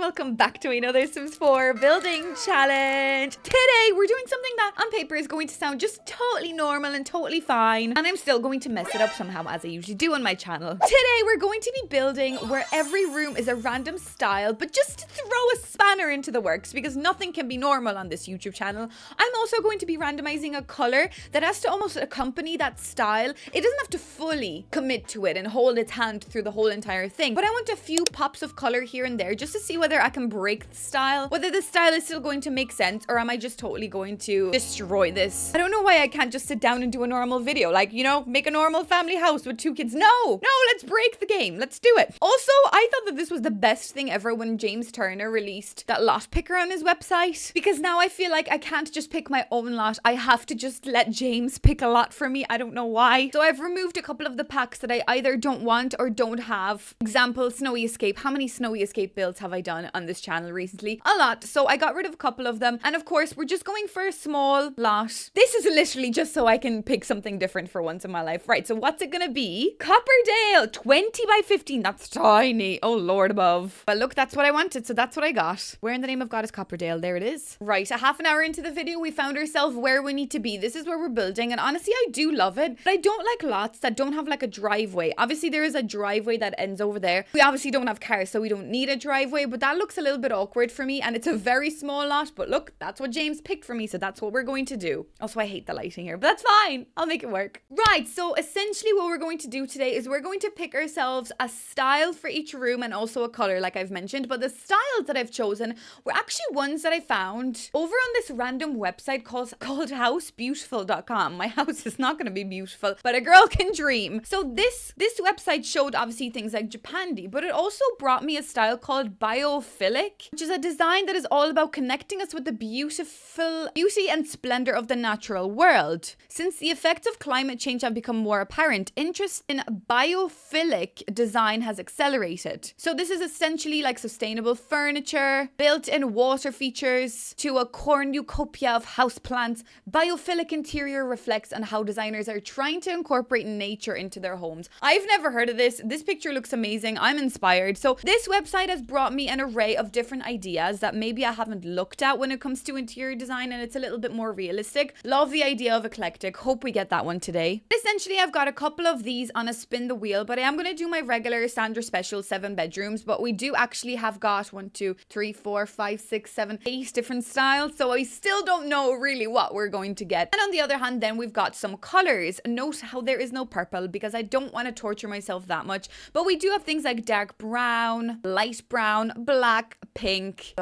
and welcome back to another Sims 4 building challenge. Today we're doing something that on paper is going to sound just totally normal and totally fine, and I'm still going to mess it up somehow as I usually do on my channel. Today we're going to be building where every room is a random style, but just to throw a spanner into the works because nothing can be normal on this YouTube channel. I'm also going to be randomizing a color that has to almost accompany that style. It doesn't have to fully commit to it and hold its hand through the whole entire thing, but I want a few pops of color here and there just to see whether I can break the style, whether the style is still going to make sense, or am I just totally going to destroy this. I don't know why I can't just sit down and do a normal video, like, you know, make a normal family house with 2 kids. No, let's break the game. Let's do it. Also, I thought that this was the best thing ever when James Turner released that lot picker on his website, because now I feel like I can't just pick my own lot. I have to just let James pick a lot for me. I don't know why. So I've removed a couple of the packs that I either don't want or don't have. Example, Snowy Escape. How many Snowy Escape builds have I done on this channel recently? A lot. So I got rid of a couple of them. And of course, we're just going for a small lot. This is literally just so I can pick something different for once in my life. Right, so what's it gonna be? Copperdale, 20 by 15. That's tiny. Oh, Lord above. But look, that's what I wanted, so that's what I got. Where in the name of God is Copperdale? There it is. Right, a half an hour into the video, we found ourselves where we need to be. This is where we're building, and honestly, I do love it. But I don't like lots that don't have like a driveway. Obviously, there is a driveway that ends over there. We obviously don't have cars, so we don't need a driveway, but that looks a little bit awkward for me, and it's a very small lot, but look, that's what James picked for me, so that's what we're going to do. Also, I hate the lighting here, but that's fine. I'll make it work. Right, so essentially what we're going to do today is we're going to pick ourselves a style for each room and also a color, like I've mentioned, but the styles that I've chosen were actually ones that I found over on this random website called housebeautiful.com. My house is not going to be beautiful, but a girl can dream. So this website showed obviously things like Japandi, but it also brought me a style called biophilic, which is a design that is all about connecting us with the beauty and splendor of the natural world. Since the effects of climate change have become more apparent, interest in biophilic design has accelerated. So this is essentially like sustainable furniture, built-in water features to a cornucopia of houseplants. Biophilic interior reflects on how designers are trying to incorporate nature into their homes. I've never heard of this. This picture looks amazing. I'm inspired. So this website has brought me an array of different ideas that maybe I haven't looked at when it comes to interior design, and it's a little bit more realistic. Love the idea of eclectic. Hope we get that one today. Essentially, I've got a couple of these on a spin the wheel, but I am going to do my regular Sandra special 7 bedrooms, but we do actually have got 1, 2, 3, 4, 5, 6, 7, 8 different styles, so I still don't know really what we're going to get. And on the other hand, then we've got some colors. Note how there is no purple because I don't want to torture myself that much, but we do have things like dark brown, light brown, black pink,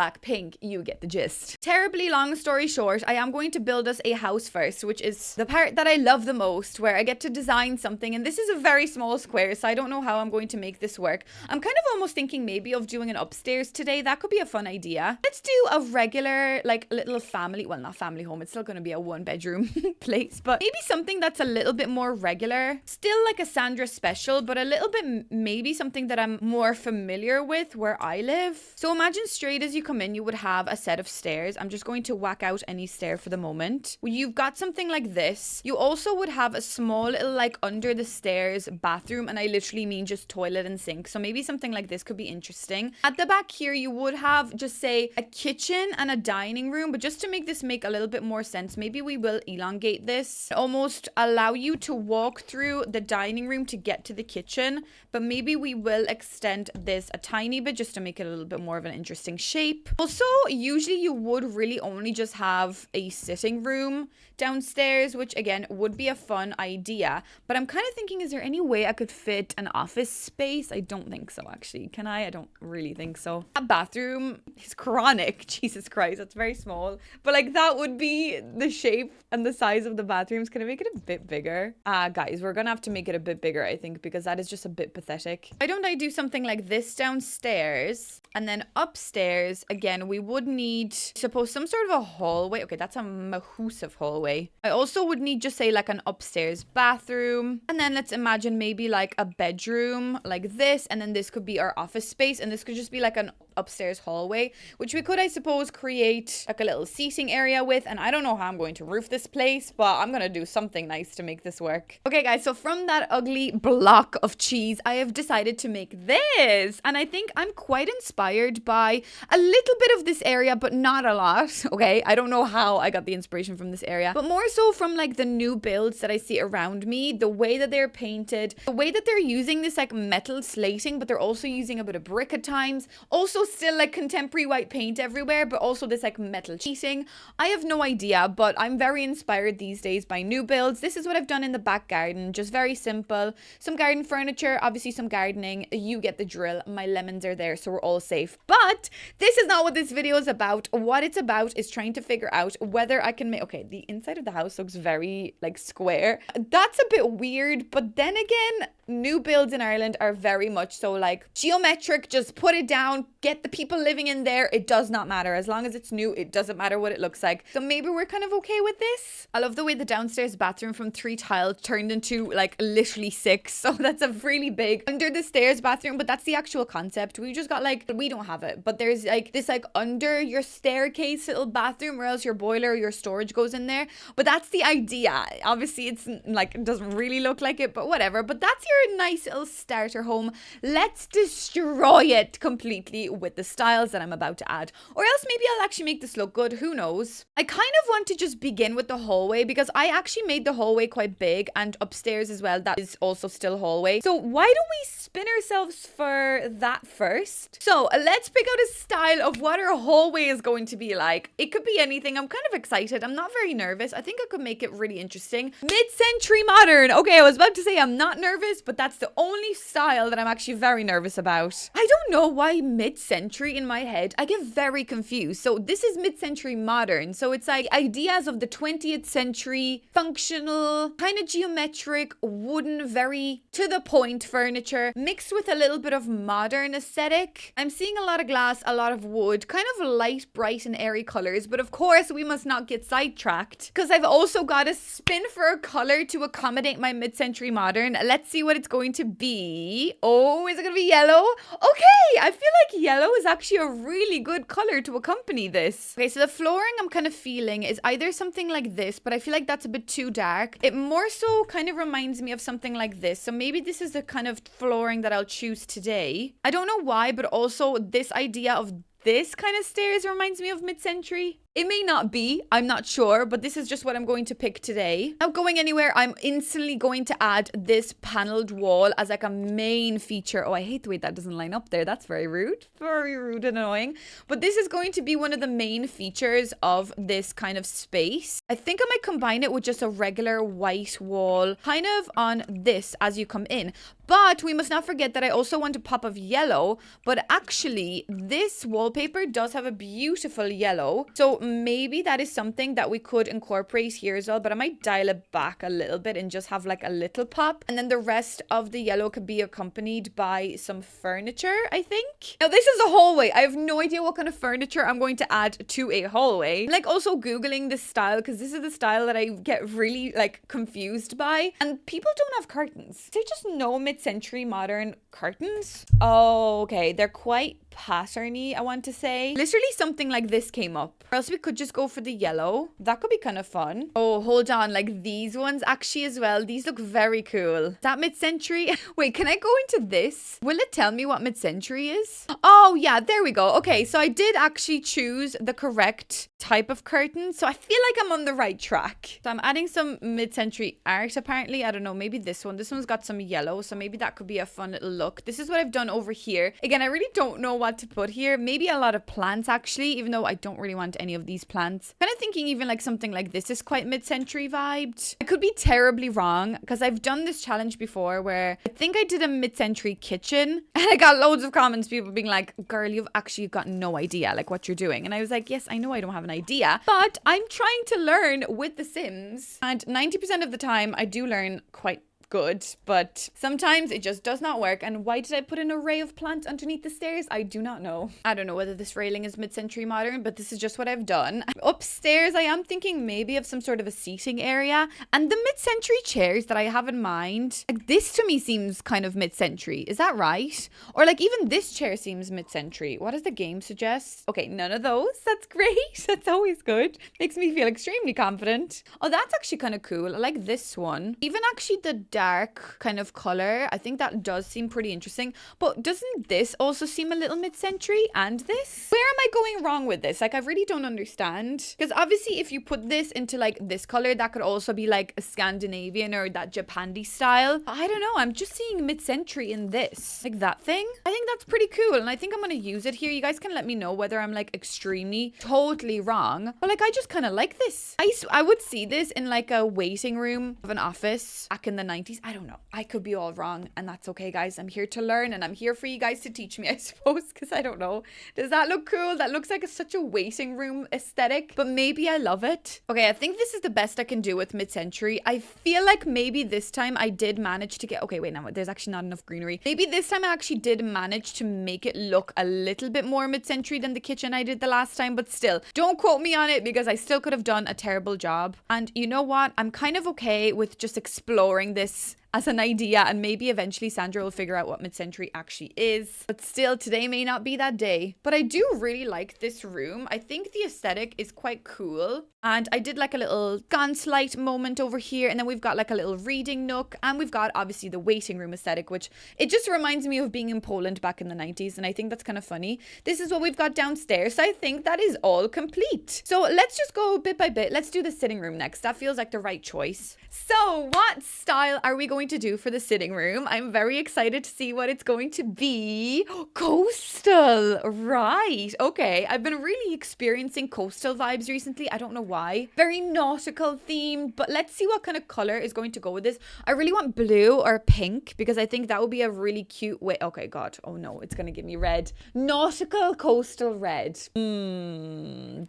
you get the gist. Terribly long story short, I am going to build us a house first, which is the part that I love the most, where I get to design something, and this is a very small square, so I don't know how I'm going to make this work. I'm kind of almost thinking maybe of doing an upstairs today. That could be a fun idea. Let's do a regular, like, little family, well, not family home, it's still going to be a 1-bedroom place, but maybe something that's a little bit more regular, still like a Sandra special, but a little bit maybe something that I'm more familiar with where I live. So imagine straight as you come in, you would have a set of stairs. I'm just going to whack out any stair for the moment. You've got something like this. You also would have a small little, like, under the stairs bathroom, and I literally mean just toilet and sink. So maybe something like this could be interesting. At the back here, you would have just say a kitchen and a dining room, but just to make this make a little bit more sense, maybe we will elongate this, almost allow you to walk through the dining room to get to the kitchen, but maybe we will extend this a tiny bit just to make it a little bit more of an interesting shape. Also, usually you would really only just have a sitting room downstairs, which again would be a fun idea, but I'm kind of thinking, is there any way I could fit an office space? I don't think so, actually. Can I? I don't really think so. A bathroom is chronic. Jesus Christ, that's very small, but like that would be the shape and the size of the bathrooms. Can I make it a bit bigger? Guys, we're gonna have to make it a bit bigger, I think, because that is just a bit pathetic. Why don't I do something like this downstairs, and then upstairs again we would need, suppose, some sort of a hallway. Okay, that's a massive hallway. I also would need just say like an upstairs bathroom, and then let's imagine maybe like a bedroom like this, and then this could be our office space, and this could just be like an upstairs hallway, which we could, I suppose, create like a little seating area with. And I don't know how I'm going to roof this place, but I'm gonna do something nice to make this work. Okay guys, so from that ugly block of cheese, I have decided to make this, and I think I'm quite inspired inspired by a little bit of this area, but not a lot. Okay, I don't know how I got the inspiration from this area, but more so from like the new builds that I see around me, the way that they're painted, the way that they're using this like metal slating, but they're also using a bit of brick at times. Also still like contemporary white paint everywhere, but also this like metal cheating. I have no idea, but I'm very inspired these days by new builds. This is what I've done in the back garden, just very simple. Some garden furniture, obviously some gardening. You get the drill. My lemons are there, so we're all safe. But this is not what this video is about. What it's about is trying to figure out whether I can make... Okay, the inside of the house looks very like square. That's a bit weird, but then again, new builds in Ireland are very much so like geometric. Just put it down, get the people living in there. It does not matter. As long as it's new, it doesn't matter what it looks like. So maybe we're kind of okay with this. I love the way the downstairs bathroom from 3 tiles turned into like literally 6. So that's a really big under the stairs bathroom, but that's the actual concept. We just got like, we don't have it, but there's like this like under your staircase little bathroom, or else your boiler or your storage goes in there. But that's the idea. Obviously it's like, it doesn't really look like it, but whatever. But that's your nice little starter home. Let's destroy it completely with the styles that I'm about to add, or else maybe I'll actually make this look good. Who knows? I kind of want to just begin with the hallway, because I actually made the hallway quite big, and upstairs as well, that is also still hallway. So why don't we spin ourselves for that first? So let's pick out a style of what our hallway is going to be like. It could be anything. I'm kind of excited. I'm not very nervous. I think I could make it really interesting. Mid-century modern. Okay, I was about to say I'm not nervous, but that's the only style that I'm actually very nervous about. I don't know why mid-century in my head. I get very confused. So this is mid-century modern. So it's like ideas of the 20th century, functional, kind of geometric, wooden, very to the point furniture mixed with a little bit of modern aesthetic. I'm seeing a lot of glass, a lot of wood, kind of light, bright and airy colors. But of course, we must not get sidetracked, because I've also got a spin for a color to accommodate my mid-century modern. Let's see what it's going to be. Oh, is it going to be yellow? Okay, I feel like yellow is actually a really good color to accompany this. Okay, so the flooring I'm kind of feeling is either something like this, but I feel like that's a bit too dark. It more so kind of reminds me of something like this. So maybe this is the kind of flooring that I'll choose today. I don't know why, but also this idea of this kind of stairs reminds me of mid-century. It may not be, I'm not sure, but this is just what I'm going to pick today. Not going anywhere, I'm instantly going to add this paneled wall as like a main feature. Oh, I hate the way that doesn't line up there. That's very rude and annoying. But this is going to be one of the main features of this kind of space. I think I might combine it with just a regular white wall, kind of on this as you come in. But we must not forget that I also want a pop of yellow, but actually this wallpaper does have a beautiful yellow. So maybe that is something that we could incorporate here as well, but I might dial it back a little bit and just have like a little pop. And then the rest of the yellow could be accompanied by some furniture, I think. Now this is a hallway. I have no idea what kind of furniture I'm going to add to a hallway. Like also Googling this style, because this is the style that I get really like confused by. And people don't have curtains. They just know mid-century modern curtains. Oh, okay. They're quite patterny, I want to say. Literally something like this came up. Or else we could just go for the yellow. That could be kind of fun. Oh, hold on. Like these ones actually as well. These look very cool. Is that mid-century? Wait, can I go into this? Will it tell me what mid-century is? Oh yeah, there we go. Okay, so I did actually choose the correct type of curtain. So I feel like I'm on the right track. So I'm adding some mid-century art apparently. I don't know, maybe this one. This one's got some yellow, so maybe that could be a fun little look. This is what I've done over here. Again, I really don't know what to put here. Maybe a lot of plants actually, even though I don't really want any of these plants. Kind of thinking even like something like this is quite mid-century vibed. I could be terribly wrong, because I've done this challenge before where I think I did a mid-century kitchen, and I got loads of comments, people being like, girl, you've actually got no idea like what you're doing. And I was like, yes, I know I don't have an idea, but I'm trying to learn with The Sims, and 90% of the time I do learn quite good, but sometimes it just does not work. And why did I put an array of plants underneath the stairs? I do not know. I don't know whether this railing is mid-century modern, but this is just what I've done. Upstairs, I am thinking maybe of some sort of a seating area, and the mid-century chairs that I have in mind, like this to me seems kind of mid-century. Is that right? Or like even this chair seems mid-century. What does the game suggest? Okay, none of those. That's great. That's always good. Makes me feel extremely confident. Oh, that's actually kind of cool. I like this one. Even actually the dark kind of color. I think that does seem pretty interesting. But doesn't this also seem a little mid-century? And this? Where am I going wrong with this? Like, I really don't understand. Because obviously, if you put this into like this color, that could also be like a Scandinavian or that Japandi style. I don't know. I'm just seeing mid-century in this. Like that thing. I think that's pretty cool. And I think I'm going to use it here. You guys can let me know whether I'm like extremely, totally wrong. But like, I just kind of like this. I would see this in like a waiting room of an office back in the 90s. I don't know. I could be all wrong. And that's okay, guys. I'm here to learn and I'm here for you guys to teach me, I suppose, because I don't know. Does that look cool? That looks like such a waiting room aesthetic, but maybe I love it. Okay, I think this is the best I can do with mid-century. I feel like maybe this time I did manage to get... Okay, wait, now there's actually not enough greenery. Maybe this time I actually did manage to make it look a little bit more mid-century than the kitchen I did the last time, but still, don't quote me on it because I still could have done a terrible job. And you know what? I'm kind of okay with just exploring this as an idea, and maybe eventually Sandra will figure out what mid-century actually is. But still, today may not be that day. But I do really like this room. I think the aesthetic is quite cool. And I did like a little gaslight moment over here, and then we've got like a little reading nook, and we've got obviously the waiting room aesthetic, which it just reminds me of being in Poland back in the 90s, and I think that's kind of funny. This is what we've got downstairs, so I think that is all complete. So let's just go bit by bit. Let's do the sitting room next. That feels like the right choice. So what style are we going to do for the sitting room? I'm very excited to see what it's going to be. Coastal, right? Okay, I've been really experiencing coastal vibes recently. I don't know why. Very nautical themed, but let's see what kind of color is going to go with this. I really want blue or pink because I think that would be a really cute way. Okay, God. Oh no, it's going to give me red. Nautical coastal red.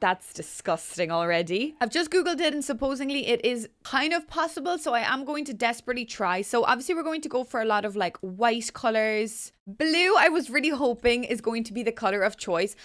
That's disgusting already. I've just Googled it and supposedly it is kind of possible, so I am going to desperately try. So obviously we're going to go for a lot of like white colors. Blue, I was really hoping is going to be the color of choice.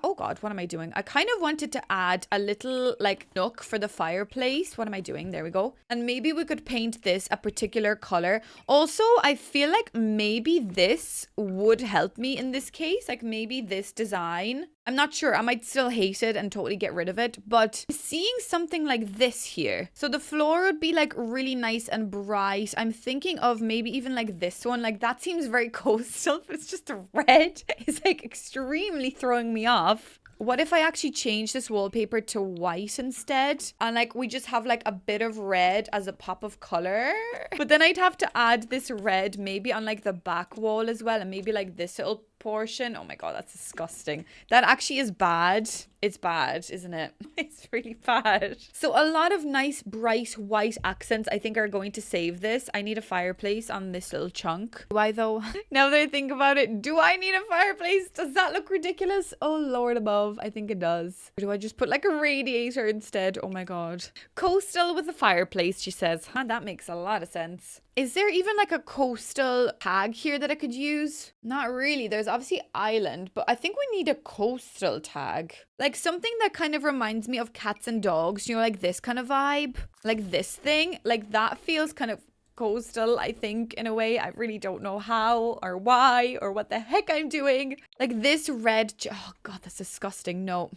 Oh God, what am I doing? I kind of wanted to add a little like nook for the fireplace. What am I doing? There we go. And maybe we could paint this a particular color. Also, I feel like maybe this would help me in this case. Like maybe this design. I'm not sure. I might still hate it and totally get rid of it. But seeing something like this here. So the floor would be like really nice and bright. I'm thinking of maybe even like this one. Like that seems very coastal. But it's just red. It's like extremely throwing me off. What if I actually change this wallpaper to white instead? And like we just have like a bit of red as a pop of color. But then I'd have to add this red maybe on like the back wall as well. And maybe like this little portion. Oh my God, that's disgusting. That actually is bad. It's bad, isn't it? It's really bad. So a lot of nice bright white accents I think are going to save this. I need a fireplace on this little chunk. Do I though? Now that I think about it, do I need a fireplace? Does that look ridiculous? Oh Lord above, I think it does. Or do I just put like a radiator instead? Oh my God. Coastal with a fireplace, she says. Huh, that makes a lot of sense. Is there even like a coastal tag here that I could use? Not really. There's obviously island, but I think we need a coastal tag. Like something that kind of reminds me of cats and dogs, you know, like this kind of vibe. Like this thing, like that feels kind of coastal, I think, in a way. I really don't know how or why or what the heck I'm doing. Like this red, oh God, that's disgusting. No,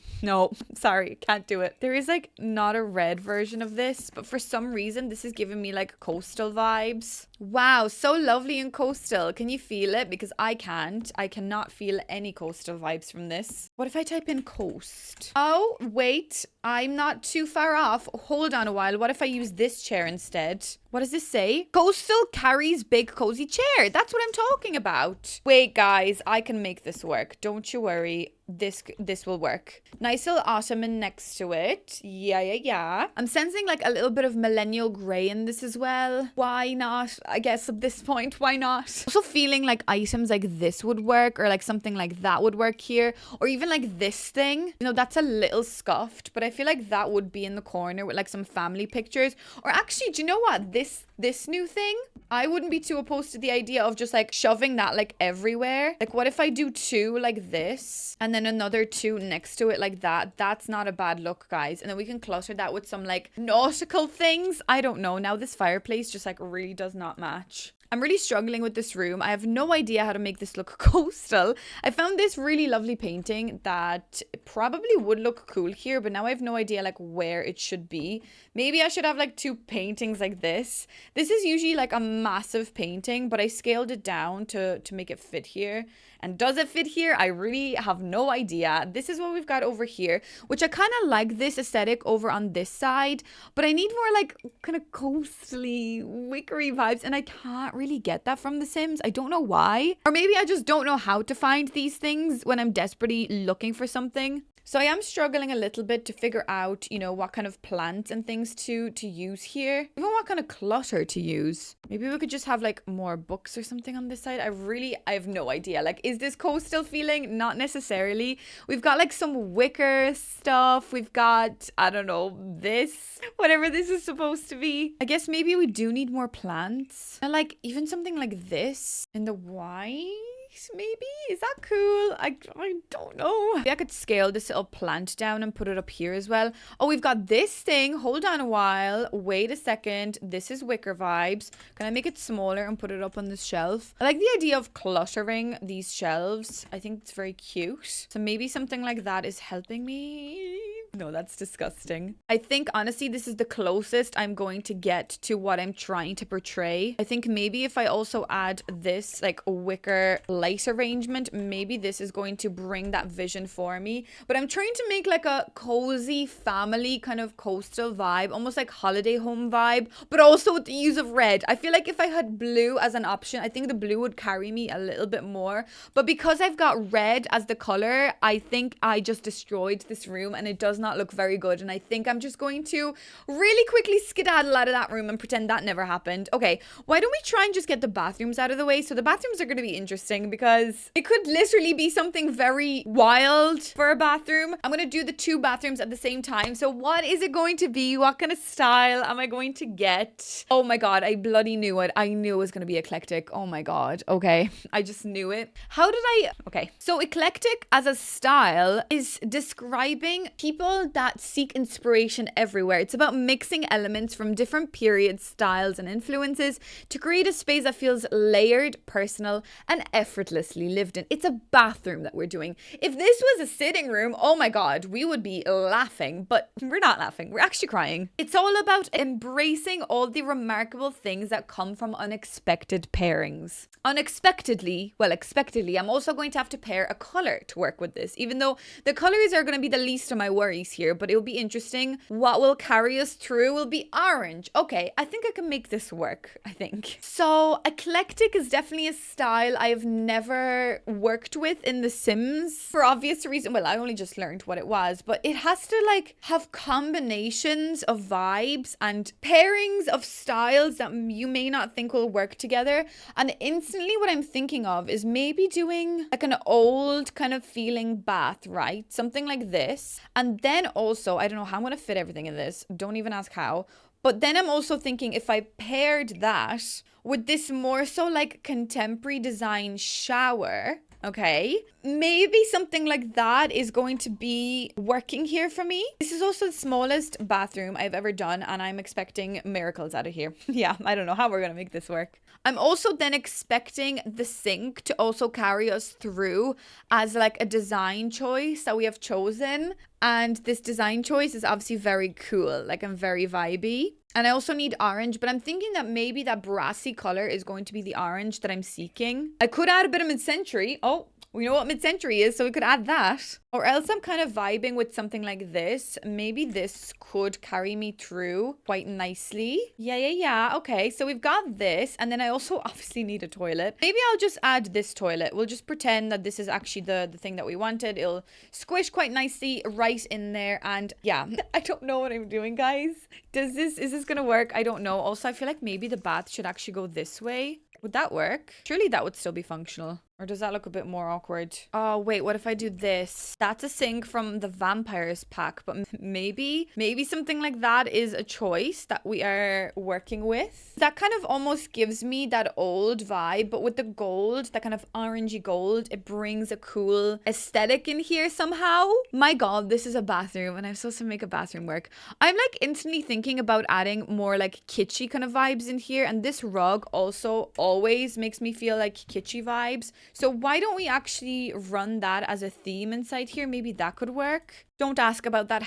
sorry, can't do it. There is like not a red version of this, but for some reason this is giving me like coastal vibes. Wow, so lovely and coastal. Can you feel it? Because I can't. I cannot feel any coastal vibes from this. What if I type in coast? Oh, wait, I'm not too far off. Hold on a while. What if I use this chair instead? What does this say? Coastal carries big cozy chair. That's what I'm talking about. Wait, guys, I can make this work. Don't you worry. This will work. Nice little ottoman next to it. Yeah. I'm sensing like a little bit of millennial gray in this as well. Why not? I guess at this point, why not? Also feeling like items like this would work, or like something like that would work here, or even like this thing. You know, that's a little scuffed, but I feel like that would be in the corner with like some family pictures. Or actually, do you know what? This new thing, I wouldn't be too opposed to the idea of just like shoving that like everywhere. Like what if I do two like this and then another two next to it like that? That's not a bad look, guys. And then we can clutter that with some like nautical things. I don't know. Now this fireplace just like really does not match. I'm really struggling with this room. I have no idea how to make this look coastal. I found this really lovely painting that probably would look cool here, but now I have no idea like where it should be. Maybe I should have like 2 paintings like this. This is usually like a massive painting, but I scaled it down to make it fit here. And does it fit here? I really have no idea. This is what we've got over here, which I kind of like this aesthetic over on this side, but I need more like kind of coastally, wickery vibes, and I can't really get that from The Sims. I don't know why. Or maybe I just don't know how to find these things when I'm desperately looking for something. So I am struggling a little bit to figure out, you know, what kind of plants and things to use here. Even what kind of clutter to use. Maybe we could just have like more books or something on this side. I have no idea. Like, is this coastal feeling? Not necessarily. We've got like some wicker stuff. We've got, I don't know, this, whatever this is supposed to be. I guess maybe we do need more plants. And like even something like this in the white. Maybe? Is that cool? I don't know. Maybe I could scale this little plant down and put it up here as well. Oh, we've got this thing. Hold on a while. Wait a second. This is wicker vibes. Can I make it smaller and put it up on this shelf? I like the idea of cluttering these shelves. I think it's very cute. So maybe something like that is helping me. No, that's disgusting. I think honestly this is the closest I'm going to get to what I'm trying to portray. I think maybe if I also add this like wicker light arrangement, maybe this is going to bring that vision for me. But I'm trying to make like a cozy family kind of coastal vibe, almost like holiday home vibe, but also with the use of red. I feel like if I had blue as an option, I think the blue would carry me a little bit more. But because I've got red as the color, I think I just destroyed this room and it does not look very good. And I think I'm just going to really quickly skedaddle out of that room and pretend that never happened. Okay, why don't we try and just get the bathrooms out of the way? So the bathrooms are going to be interesting because it could literally be something very wild for a bathroom. I'm going to do the 2 bathrooms at the same time. So what is it going to be? What kind of style am I going to get? Oh my god, I bloody knew it. I knew it was going to be eclectic. Oh my god. Okay, I just knew it. How did I... Okay, so eclectic as a style is describing people that seek inspiration everywhere. It's about mixing elements from different periods, styles, and influences to create a space that feels layered, personal, and effortlessly lived in. It's a bathroom that we're doing. If this was a sitting room, oh my god, we would be laughing, but we're not laughing. We're actually crying. It's all about embracing all the remarkable things that come from unexpected pairings. Unexpectedly, well, expectedly, I'm also going to have to pair a color to work with this, even though the colors are going to be the least of my worries here, but it will be interesting. What will carry us through will be orange. Okay, I think I can make this work, I think. So eclectic is definitely a style I have never worked with in The Sims for obvious reason. Well, I only just learned what it was, but it has to like have combinations of vibes and pairings of styles that you may not think will work together. And instantly what I'm thinking of is maybe doing like an old kind of feeling bath, right? Something like this. And then also, I don't know how I'm going to fit everything in this. Don't even ask how. But then I'm also thinking if I paired that with this more so like contemporary design shower, okay, maybe something like that is going to be working here for me. This is also the smallest bathroom I've ever done, and I'm expecting miracles out of here. Yeah, I don't know how we're going to make this work. I'm also then expecting the sink to also carry us through as like a design choice that we have chosen. And this design choice is obviously very cool, like I'm very vibey. And I also need orange, but I'm thinking that maybe that brassy color is going to be the orange that I'm seeking. I could add a bit of mid-century. Oh, we know what mid-century is, so we could add that. Or else I'm kind of vibing with something like this. Maybe this could carry me through quite nicely. Yeah. Okay, so we've got this. And then I also obviously need a toilet. Maybe I'll just add this toilet. We'll just pretend that this is actually the thing that we wanted. It'll squish quite nicely right in there. And yeah, I don't know what I'm doing, guys. Is this gonna work? I don't know. Also, I feel like maybe the bath should actually go this way. Would that work? Surely that would still be functional. Or does that look a bit more awkward? Oh, wait, what if I do this? That's a sink from the vampires pack, but maybe something like that is a choice that we are working with. That kind of almost gives me that old vibe, but with the gold, that kind of orangey gold, it brings a cool aesthetic in here somehow. My God, this is a bathroom and I'm supposed to make a bathroom work. I'm like instantly thinking about adding more like kitschy kind of vibes in here, and this rug also always makes me feel like kitschy vibes. So why don't we actually run that as a theme inside here? Maybe that could work. Don't ask about that,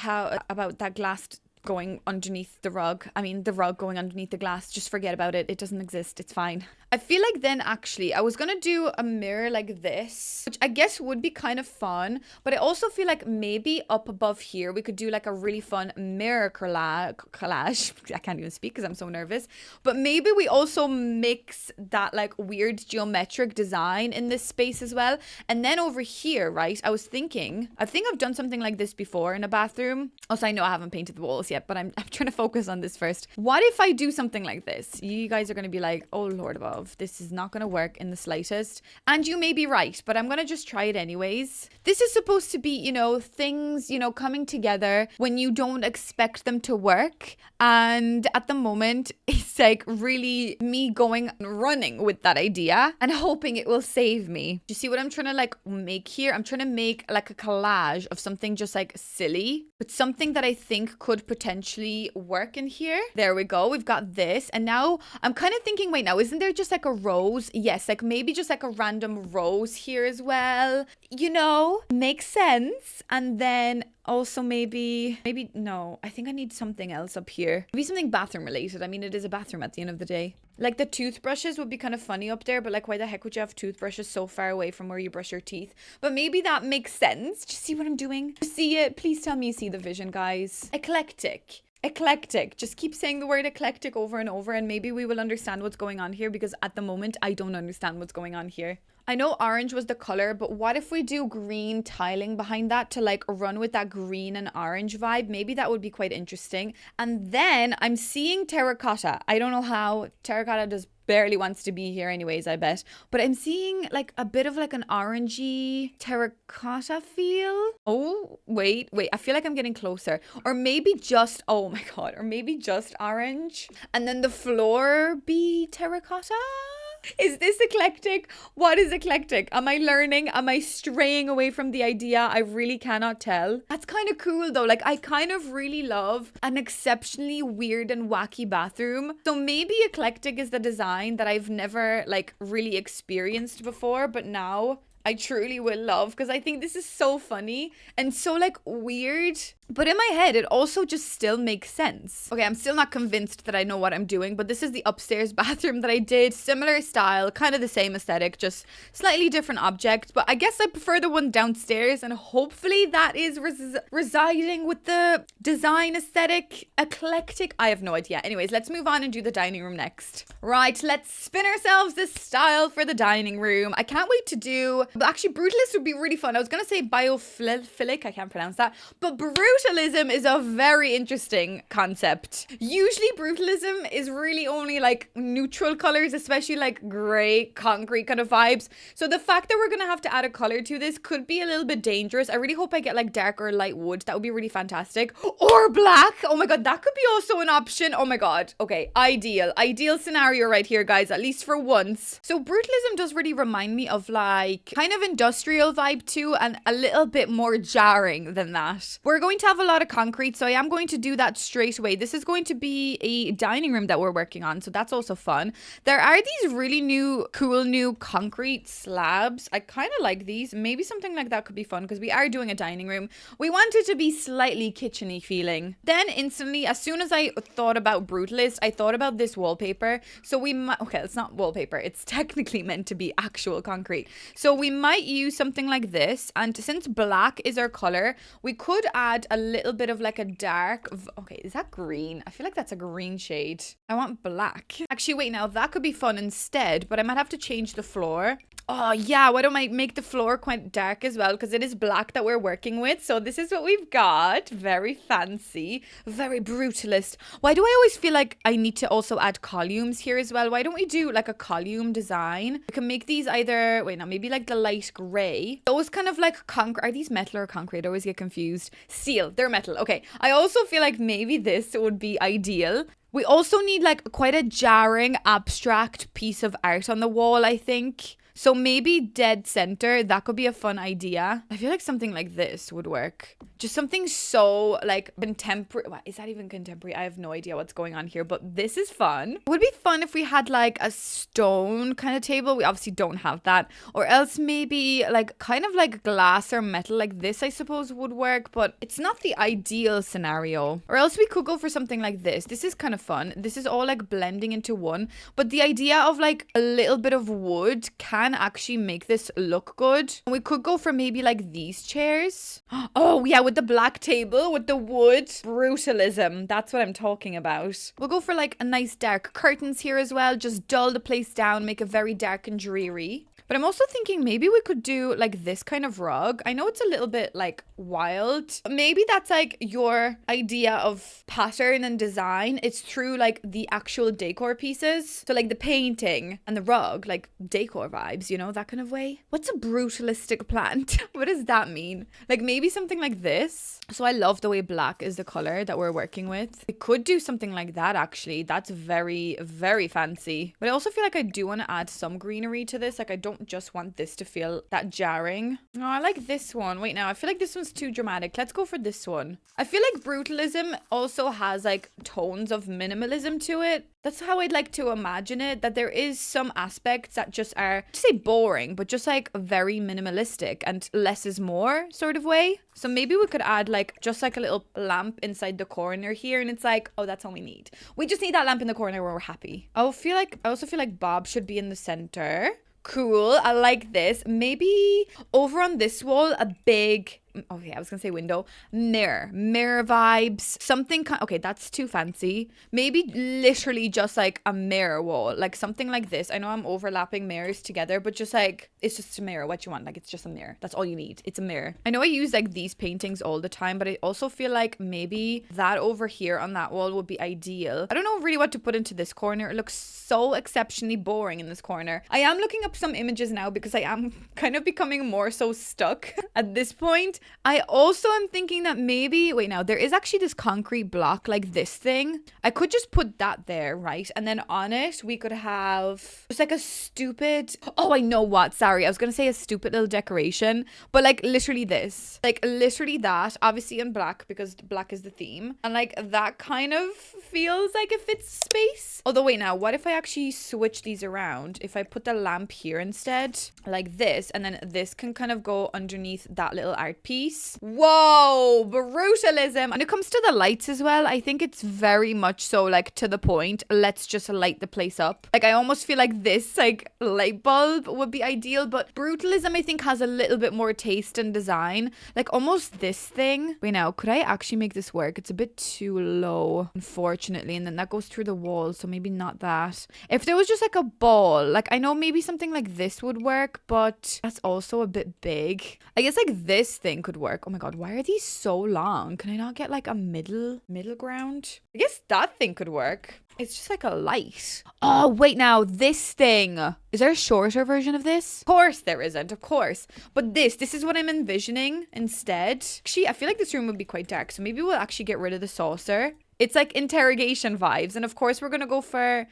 about that glass going underneath the rug. I mean, the rug going underneath the glass. Just forget about it. It doesn't exist. It's fine. I feel like then actually I was gonna do a mirror like this, which I guess would be kind of fun, but I also feel like maybe up above here we could do like a really fun mirror collage. I can't even speak because I'm so nervous. But maybe we also mix that like weird geometric design in this space as well. And then over here, right, I was thinking, I think I've done something like this before in a bathroom. Also, I know I haven't painted the walls yet, but I'm trying to focus on this first. What if I do something like this? You guys are going to be like, oh Lord above, this is not going to work in the slightest. And you may be right, but I'm going to just try it anyways. This is supposed to be, you know, things, you know, coming together when you don't expect them to work. And at the moment, it's like really me going and running with that idea and hoping it will save me. Do you see what I'm trying to like make here? I'm trying to make like a collage of something just like silly, but something that I think could potentially work in here. There we go. We've got this. And now I'm kind of thinking, wait, now isn't there just like a rose? Yes, like maybe just like a random rose here as well. You know, makes sense. And then also maybe no, I think I need something else up here. Maybe something bathroom related. I mean, it is a bathroom at the end of the day. Like the toothbrushes would be kind of funny up there, but like why the heck would you have toothbrushes so far away from where you brush your teeth? But maybe that makes sense. Do you see what I'm doing? See it? Please tell me you see the vision, guys. Eclectic. Just keep saying the word eclectic over and over, and maybe we will understand what's going on here, because at the moment I don't understand what's going on here. I know orange was the color, but what if we do green tiling behind that to like run with that green and orange vibe? Maybe that would be quite interesting. And then I'm seeing terracotta. I don't know how. Terracotta just barely wants to be here anyways, I bet. But I'm seeing like a bit of like an orangey terracotta feel. Oh, wait. I feel like I'm getting closer. Or maybe just, oh my God, or maybe just orange. And then the floor be terracotta? Is this eclectic? What is eclectic? Am I learning? Am I straying away from the idea? I really cannot tell. That's kind of cool though. Like I kind of really love an exceptionally weird and wacky bathroom. So maybe eclectic is the design that I've never like really experienced before, but now I truly will love, because I think this is so funny and so like weird. But in my head, it also just still makes sense. Okay, I'm still not convinced that I know what I'm doing, but this is the upstairs bathroom that I did. Similar style, kind of the same aesthetic, just slightly different object. But I guess I prefer the one downstairs, and hopefully that is residing with the design aesthetic. Eclectic, I have no idea. Anyways, let's move on and do the dining room next. Right, let's spin ourselves this style for the dining room. I can't wait to do, but actually brutalist would be really fun. I was gonna say biophilic, I can't pronounce that, but brutalism is a very interesting concept. Usually brutalism is really only like neutral colors, especially like gray, concrete kind of vibes. So the fact that we're gonna have to add a color to this could be a little bit dangerous. I really hope I get like dark or light wood. That would be really fantastic. Or black. Oh my God, that could be also an option. Oh my God. Okay, ideal scenario right here, guys, at least for once. So brutalism does really remind me of like kind of industrial vibe too, and a little bit more jarring than that. We're going to have a lot of concrete, so I am going to do that straight away. This is going to be a dining room that we're working on, so that's also fun. There are these really cool new concrete slabs. I kind of like these. Maybe something like that could be fun, because we are doing a dining room. We want it to be slightly kitcheny feeling. Then instantly, as soon as I thought about brutalist, I thought about this wallpaper. So we might, okay, it's not wallpaper, it's technically meant to be actual concrete. So we might use something like this, and since black is our color, we could add a little bit of like a dark, okay, is that green? I feel like that's a green shade. I want black. Actually, wait, now that could be fun instead, but I might have to change the floor. Oh yeah, why don't I make the floor quite dark as well? Because it is black that we're working with. So this is what we've got. Very fancy, very brutalist. Why do I always feel like I need to also add columns here as well? Why don't we do like a column design? We can make these either, wait, no, maybe like the light gray. Those kind of like concrete. Are these metal or concrete? I always get confused. Steel, they're metal. Okay, I also feel like maybe this would be ideal. We also need like quite a jarring abstract piece of art on the wall, I think. So maybe dead center, that could be a fun idea. I feel like something like this would work. Just something so like contemporary. What, is that even contemporary? I have no idea what's going on here, but this is fun. It would be fun if we had like a stone kind of table. We obviously don't have that. Or else maybe like kind of like glass or metal like this, I suppose would work, but it's not the ideal scenario. Or else we could go for something like this. This is kind of fun. This is all like blending into one, but the idea of like a little bit of wood can actually make this look good. We could go for maybe like these chairs. Oh yeah, with the black table, with the wood. Brutalism. That's what I'm talking about. We'll go for like a nice dark curtains here as well. Just dull the place down, make it very dark and dreary. But I'm also thinking maybe we could do like this kind of rug. I know it's a little bit like wild. Maybe that's like your idea of pattern and design. It's through like the actual decor pieces. So like the painting and the rug, like decor vibes, you know, that kind of way. What's a brutalistic plant? What does that mean? Like maybe something like this. So I love the way black is the color that we're working with. We could do something like that actually. That's very, very fancy. But I also feel like I do want to add some greenery to this. Like I don't just want this to feel that jarring. Oh, I like this one. Wait, now I feel like this one's too dramatic. Let's go for this one. I feel like brutalism also has like tones of minimalism to it. That's how I'd like to imagine it, that there is some aspects that just are, to say boring, but just like very minimalistic and less is more sort of way. So maybe we could add like just like a little lamp inside the corner here, and it's like, oh, that's all we need. We just need that lamp in the corner where we're happy. I also feel like Bob should be in the center. Cool. I like this. Maybe over on this wall, a big, okay, I was gonna say window, mirror vibes, something okay, that's too fancy. Maybe literally just like a mirror wall, like something like this. I know I'm overlapping mirrors together, but just like, it's just a mirror. What you want, like it's just a mirror. That's all you need. It's a mirror. I know I use like these paintings all the time, but I also feel like maybe that over here on that wall would be ideal. I don't know really what to put into this corner. It looks so exceptionally boring in this corner. I am looking up some images now because I am kind of becoming more so stuck at this point. I also am thinking that maybe, wait, now there is actually this concrete block like this thing. I could just put that there, right? And then on it, we could have just like a stupid, oh, I know what, sorry. I was going to say a stupid little decoration, but like literally this, like literally that, obviously in black because black is the theme. And like that kind of feels like it fits space. Although wait, now what if I actually switch these around? If I put the lamp here instead, like this, and then this can kind of go underneath that little art piece. Whoa, brutalism. When it comes to the lights as well, I think it's very much so like to the point. Let's just light the place up. Like I almost feel like this like light bulb would be ideal, but brutalism I think has a little bit more taste and design. Like almost this thing. Wait, now could I actually make this work? It's a bit too low, unfortunately, and then that goes through the wall, so maybe not that. If there was just like a ball, like I know maybe something like this would work, but that's also a bit big. I guess like this thing could work. Oh my god, why are these so long? Can I not get like a middle ground? I guess that thing could work. It's just like a light. Oh, wait, now this thing. Is there a shorter version of this? Of course there isn't, of course. But this is what I'm envisioning instead. Actually, I feel like this room would be quite dark, so maybe we'll actually get rid of the saucer. It's like interrogation vibes. And of course, maybe we're gonna go for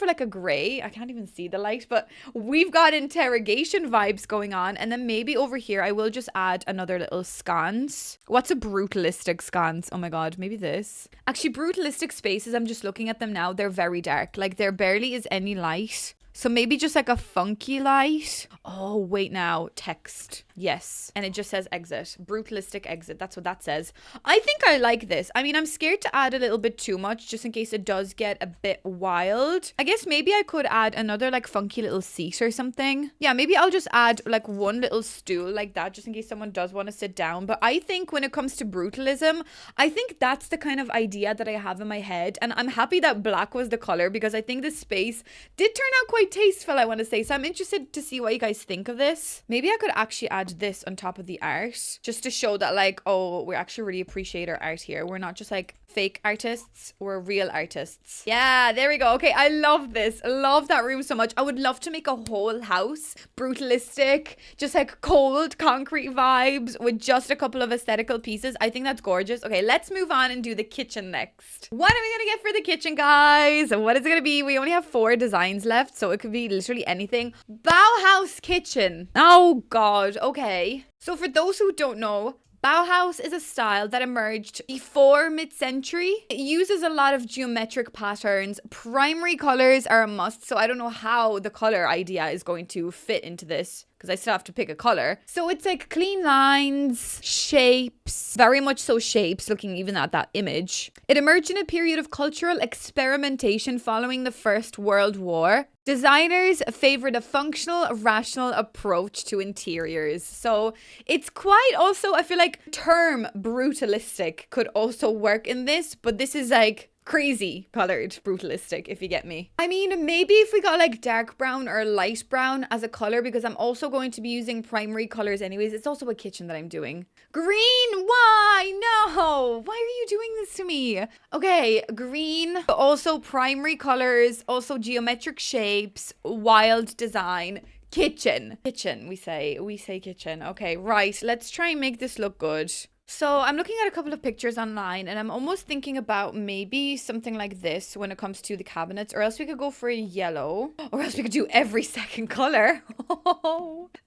like a gray. I can't even see the light, but we've got interrogation vibes going on. And then maybe over here, I will just add another little sconce. What's a brutalistic sconce? Oh my god, maybe this. Actually, brutalistic spaces, I'm just looking at them now. They're very dark. Like there barely is any light. So maybe just like a funky light. Oh, wait now. Text. Yes. And it just says exit. Brutalistic exit. That's what that says. I think I like this. I mean, I'm scared to add a little bit too much just in case it does get a bit wild. I guess maybe I could add another like funky little seat or something. Yeah, maybe I'll just add like one little stool like that just in case someone does want to sit down. But I think when it comes to brutalism, I think that's the kind of idea that I have in my head. And I'm happy that black was the color because I think this space did turn out quite quite tasteful, I want to say. So I'm interested to see what you guys think of this. Maybe I could actually add this on top of the art just to show that like, oh, we actually really appreciate our art here. We're not just like fake artists, we're real artists. Yeah, there we go. Okay, I love this. I love that room so much. I would love to make a whole house brutalistic, just like cold concrete vibes with just a couple of aesthetical pieces. I think that's gorgeous. Okay, let's move on and do the kitchen next. What are we gonna get for the kitchen, guys? What is it gonna be? We only have 4 designs left, so it could be literally anything. Bauhaus kitchen. Oh god. Okay, so for those who don't know, Bauhaus is a style that emerged before mid-century. It uses a lot of geometric patterns. Primary colors are a must, so I don't know how the color idea is going to fit into this, because I still have to pick a color. So it's like clean lines, shapes, very much so shapes, looking even at that image. It emerged in a period of cultural experimentation following the First World War. Designers favored a functional, rational approach to interiors. So it's quite also, I feel like term brutalistic could also work in this, but this is like crazy colored brutalistic, if you get me. I mean, maybe if we got like dark brown or light brown as a color, because I'm also going to be using primary colors anyways. It's also a kitchen that I'm doing. Green, why? No, why are you doing this to me? Okay, green, also primary colors, also geometric shapes, wild design. Kitchen, we say kitchen. Okay, right, let's try and make this look good. So I'm looking at a couple of pictures online, and I'm almost thinking about maybe something like this when it comes to the cabinets, or else we could go for a yellow, or else we could do every second color.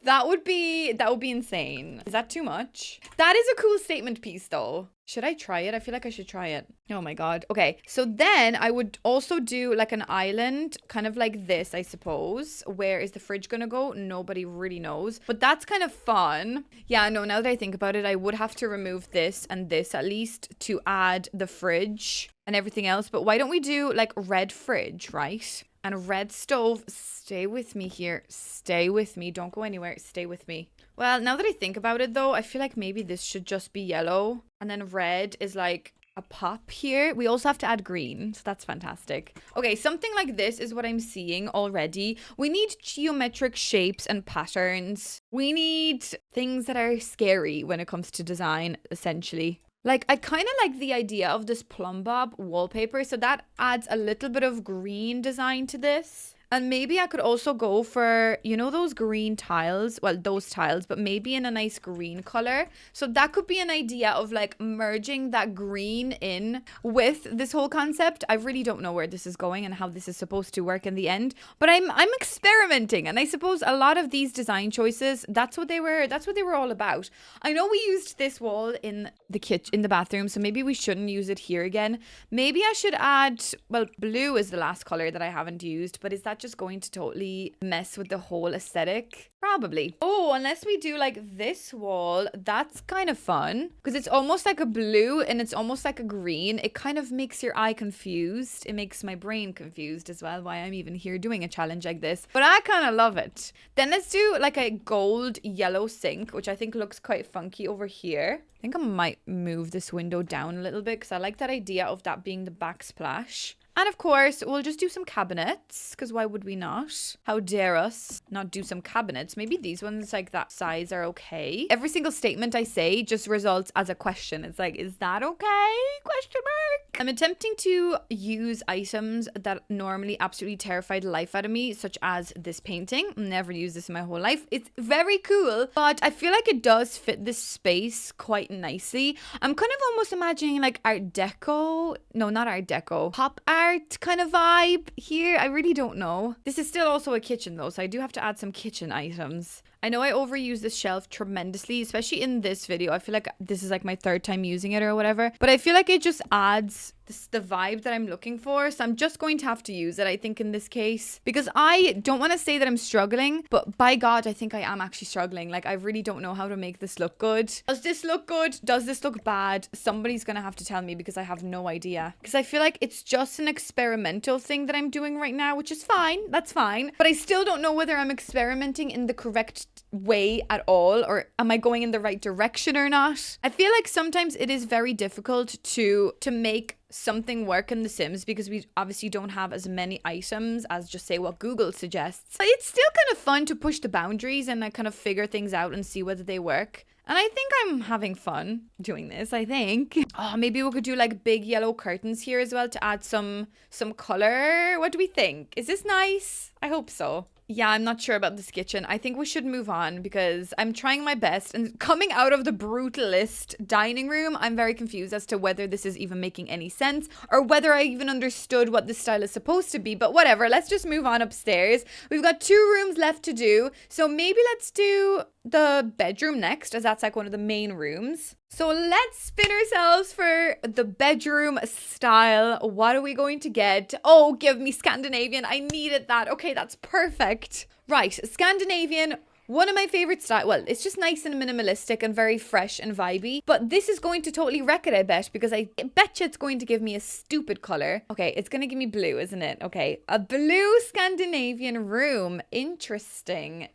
That would be insane. Is that too much? That is a cool statement piece though. Should I try it? I feel like I should try it. Oh my god. Okay, so then I would also do like an island, kind of like this, I suppose. Where is the fridge gonna go? Nobody really knows. But that's kind of fun. Yeah, no, now that I think about it, I would have to remove this and this at least to add the fridge and everything else. But why don't we do like red fridge, right? And a red stove. Stay with me here. Stay with me. Don't go anywhere. Stay with me. Well, now that I think about it though, I feel like maybe this should just be yellow. And then red is like a pop here. We also have to add green, so that's fantastic. Okay, something like this is what I'm seeing already. We need geometric shapes and patterns. We need things that are scary when it comes to design, essentially. Like, I kind of like the idea of this plumb bob wallpaper, so that adds a little bit of green design to this. And maybe I could also go for, you know, those green tiles. Well, those tiles, but maybe in a nice green color. So that could be an idea of like merging that green in with this whole concept. I really don't know where this is going and how this is supposed to work in the end. But I'm experimenting, and I suppose a lot of these design choices, that's what they were all about. I know we used this wall in the kitchen, in the bathroom, so maybe we shouldn't use it here again. Maybe I should add, well, blue is the last color that I haven't used, but is that just going to totally mess with the whole aesthetic? Probably. Oh, unless we do like this wall, that's kind of fun because it's almost like a blue and it's almost like a green. It kind of makes your eye confused. It makes my brain confused as well, why I'm even here doing a challenge like this. But I kind of love it. Then let's do like a gold yellow sink, which I think looks quite funky over here. I think I might move this window down a little bit because I like that idea of that being the backsplash. And of course, we'll just do some cabinets, because why would we not? How dare us not do some cabinets? Maybe these ones like that size are okay. Every single statement I say just results as a question. It's like, is that okay? Question mark. I'm attempting to use items that normally absolutely terrified the life out of me, such as this painting. Never used this in my whole life. It's very cool, but I feel like it does fit this space quite nicely. I'm kind of almost imagining like Art Deco. No, not Art Deco. Pop art kind of vibe here. I really don't know. This is still also a kitchen though, so I do have to add some kitchen items. I know I overuse this shelf tremendously, especially in this video. I feel like this is like my 3rd time using it or whatever, but I feel like it just adds the vibe that I'm looking for. So I'm just going to have to use it, I think, in this case, because I don't want to say that I'm struggling, but by God, I think I am actually struggling. Like, I really don't know how to make this look good. Does this look good? Does this look bad? Somebody's gonna have to tell me because I have no idea. Because I feel like it's just an experimental thing that I'm doing right now, which is fine. That's fine. But I still don't know whether I'm experimenting in the correct way at all, or am I going in the right direction or not? I feel like sometimes it is very difficult to make something work in The Sims because we obviously don't have as many items as just say what Google suggests. But it's still kind of fun to push the boundaries and like kind of figure things out and see whether they work. And I think I'm having fun doing this, I think. Oh, maybe we could do like big yellow curtains here as well to add some color. What do we think? Is this nice? I hope so. Yeah, I'm not sure about this kitchen. I think we should move on because I'm trying my best. And coming out of the brutalist dining room, I'm very confused as to whether this is even making any sense or whether I even understood what this style is supposed to be. But whatever, let's just move on upstairs. We've got 2 rooms left to do. So maybe let's do the bedroom next, as that's like one of the main rooms. So let's spin ourselves for the bedroom style. What are we going to get? Oh, give me Scandinavian. I needed that. Okay, that's perfect. Right, Scandinavian. One of my favorite style. Well, it's just nice and minimalistic and very fresh and vibey. But this is going to totally wreck it, I bet, because I bet you it's going to give me a stupid color. Okay, it's going to give me blue, isn't it? Okay, a blue Scandinavian room. Interesting.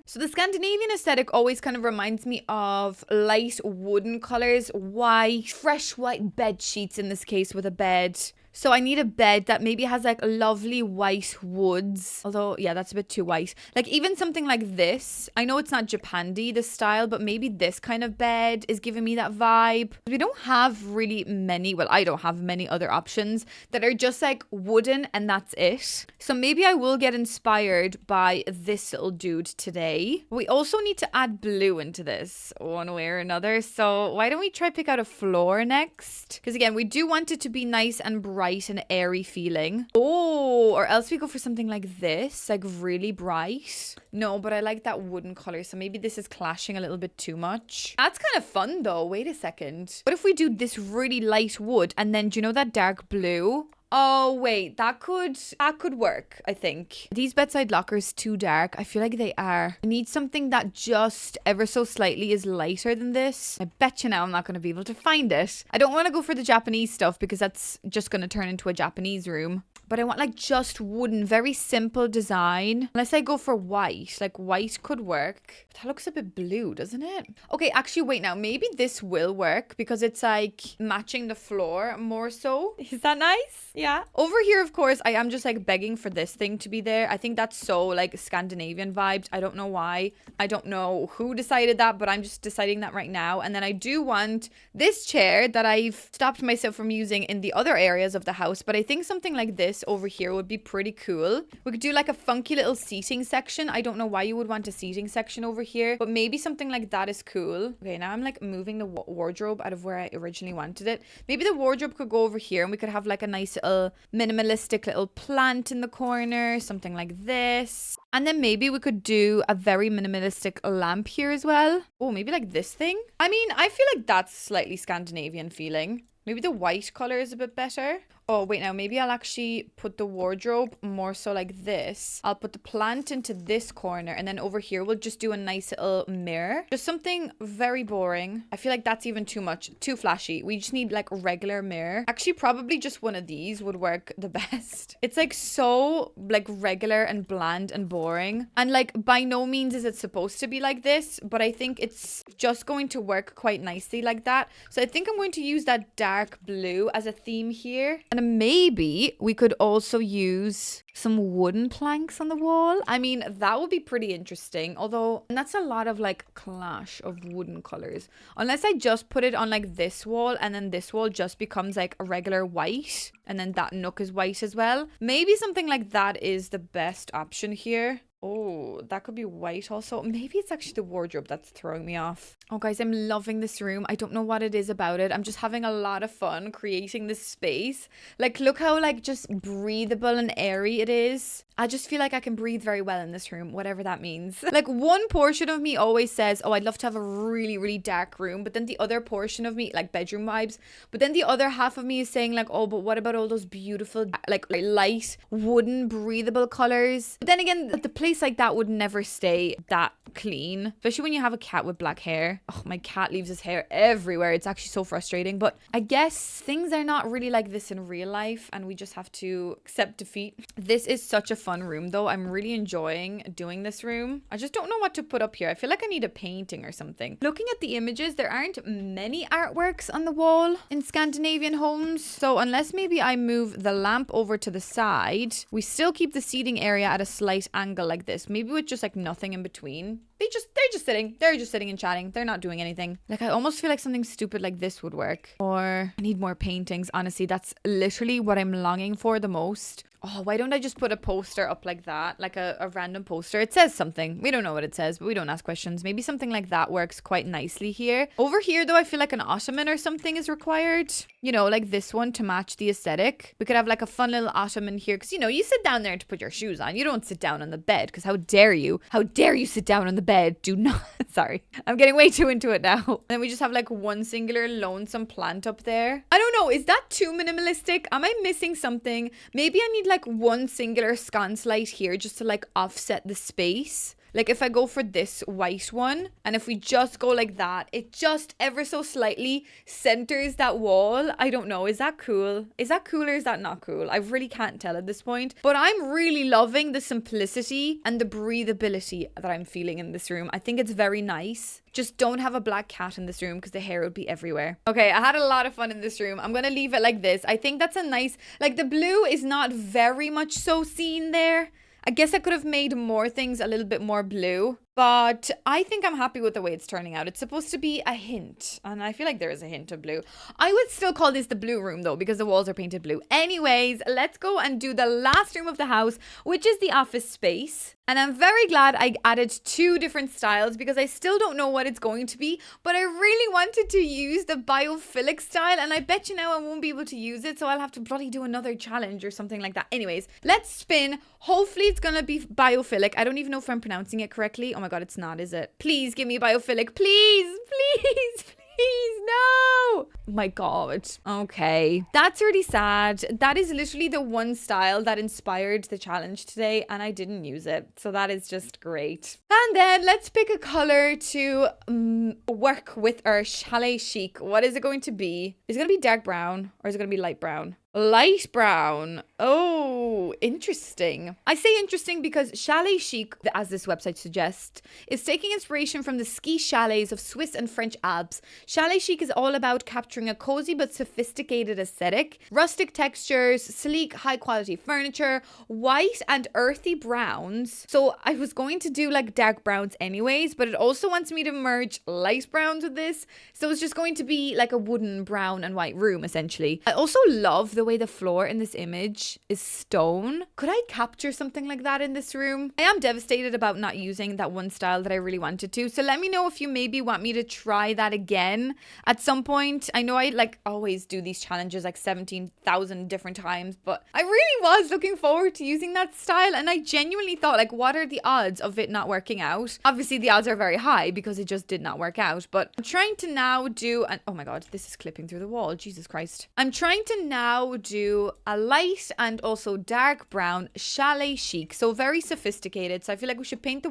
So the Scandinavian aesthetic always kind of reminds me of light wooden colors, white, fresh white bed sheets in this case with a bed. So I need a bed that maybe has like lovely white woods. Although, yeah, that's a bit too white. Like even something like this. I know it's not Japandi, this style, but maybe this kind of bed is giving me that vibe. We don't have really many, well, I don't have many other options that are just like wooden and that's it. So maybe I will get inspired by this little dude today. We also need to add blue into this one way or another. So why don't we try pick out a floor next? Because again, we do want it to be nice and bright and airy feeling. Oh, or else we go for something like this, like really bright. No, but I like that wooden color, so maybe this is clashing a little bit too much. That's kind of fun though. Wait a second. What if we do this really light wood and then do you know that dark blue? Oh, wait, that could work, I think. These bedside lockers too dark. I feel like they are. I need something that just ever so slightly is lighter than this. I bet you now I'm not going to be able to find it. I don't want to go for the Japanese stuff because that's just going to turn into a Japanese room. But I want like just wooden, very simple design. Unless I go for white. Like white could work. That looks a bit blue, doesn't it? Okay, actually wait now. Maybe this will work because it's like matching the floor more so. Is that nice? Yeah. Over here, of course, I am just like begging for this thing to be there. I think that's so like Scandinavian vibes. I don't know why. I don't know who decided that, but I'm just deciding that right now. And then I do want this chair that I've stopped myself from using in the other areas of the house. But I think something like this over here would be pretty cool. We could do like a funky little seating section. I don't know why you would want a seating section over here, but maybe something like that is cool. Okay, now I'm like moving the wardrobe out of where I originally wanted it. Maybe the wardrobe could go over here and we could have like a nice little minimalistic little plant in the corner, something like this. And then maybe we could do a very minimalistic lamp here as well. Oh, maybe like this thing. I mean, I feel like that's slightly Scandinavian feeling. Maybe the white color is a bit better. Oh, wait, now maybe I'll actually put the wardrobe more so like this. I'll put the plant into this corner and then over here we'll just do a nice little mirror. Just something very boring. I feel like that's even too much, too flashy. We just need like a regular mirror. Actually, probably just one of these would work the best. It's like so like regular and bland and boring. And like by no means is it supposed to be like this, but I think it's just going to work quite nicely like that. So I think I'm going to use that dark blue as a theme here. And maybe we could also use some wooden planks on the wall. I mean, that would be pretty interesting. Although, and that's a lot of like clash of wooden colors. Unless I just put it on like this wall and then this wall just becomes like a regular white. And then that nook is white as well. Maybe something like that is the best option here. Oh, that could be white also. Maybe it's actually the wardrobe that's throwing me off. Oh, guys, I'm loving this room. I don't know what it is about it. I'm just having a lot of fun creating this space. Like, look how, like, just breathable and airy it is. I just feel like I can breathe very well in this room, whatever that means. Like, one portion of me always says, oh, I'd love to have a really, really dark room. But then the other portion of me, like, bedroom vibes. But then the other half of me is saying, like, oh, but what about all those beautiful, like light, wooden, breathable colors? But then again, the place space like that would never stay that clean, especially when you have a cat with black hair. Oh, my cat leaves his hair everywhere. It's actually so frustrating, but I guess things are not really like this in real life and we just have to accept defeat. This is such a fun room though. I'm really enjoying doing this room. I just don't know what to put up here. I feel like I need a painting or something. Looking at the images, there aren't many artworks on the wall in Scandinavian homes. So unless maybe I move the lamp over to the side, we still keep the seating area at a slight angle like this. Maybe with just like nothing in between. They're just sitting and chatting. They're not doing anything. Like, I almost feel like something stupid like this would work. Or I need more paintings. Honestly, that's literally what I'm longing for the most. Oh, why don't I just put a poster up like that? Like a random poster. It says something. We don't know what it says, but we don't ask questions. Maybe something like that works quite nicely here. Over here, though, I feel like an ottoman or something is required. You know, like this one to match the aesthetic. We could have like a fun little ottoman here. Because, you know, you sit down there to put your shoes on. You don't sit down on the bed. Because how dare you? How dare you sit down on the bed? Do not. Sorry. I'm getting way too into it now. And then we just have like one singular lonesome plant up there. I don't know. Is that too minimalistic? Am I missing something? Maybe I need like one singular sconce light here just to like offset the space. Like if I go for this white one and if we just go like that, it just ever so slightly centers that wall. I don't know. Is that cool? Is that cool or is that not cool? I really can't tell at this point. But I'm really loving the simplicity and the breathability that I'm feeling in this room. I think it's very nice. Just don't have a black cat in this room because the hair would be everywhere. Okay, I had a lot of fun in this room. I'm going to leave it like this. I think that's a nice, like the blue is not very much so seen there. I guess I could have made more things a little bit more blue, but I think I'm happy with the way it's turning out. It's supposed to be a hint, and I feel like there is a hint of blue. I would still call this the blue room though, because the walls are painted blue. Anyways, let's go and do the last room of the house, which is the office space. And I'm very glad I added 2 different styles because I still don't know what it's going to be, but I really wanted to use the biophilic style, and I bet you now I won't be able to use it, so I'll have to bloody do another challenge or something like that. Anyways, let's spin. Hopefully it's gonna be biophilic. I don't even know if I'm pronouncing it correctly. Oh my god, it's not, is it? Please give me biophilic. Please, please, please, no! My god. Okay. That's really sad. That is literally the one style that inspired the challenge today, and I didn't use it. So that is just great. And then let's pick a color to work with our chalet chic. What is it going to be? Is it going to be dark brown or is it going to be light brown? Light brown. Oh, interesting. I say interesting because chalet chic, as this website suggests, is taking inspiration from the ski chalets of Swiss and French Alps. Chalet chic is all about capturing a cozy but sophisticated aesthetic, rustic textures, sleek, high quality furniture, white and earthy browns. So I was going to do like dark browns anyways, but it also wants me to merge light browns with this. So it's just going to be like a wooden brown and white room essentially. I also love the way the floor in this image is stone. Could I capture something like that in this room? I am devastated about not using that one style that I really wanted to. So let me know if you maybe want me to try that again at some point. I know I like always do these challenges like 17,000 different times, but I really was looking forward to using that style, and I genuinely thought like, what are the odds of it not working out? Obviously the odds are very high because it just did not work out, but I'm trying to now do an, oh my god, this is clipping through the wall, Jesus Christ. I'm trying to now do a light and also dark brown chalet chic, so very sophisticated. So I feel like we should paint the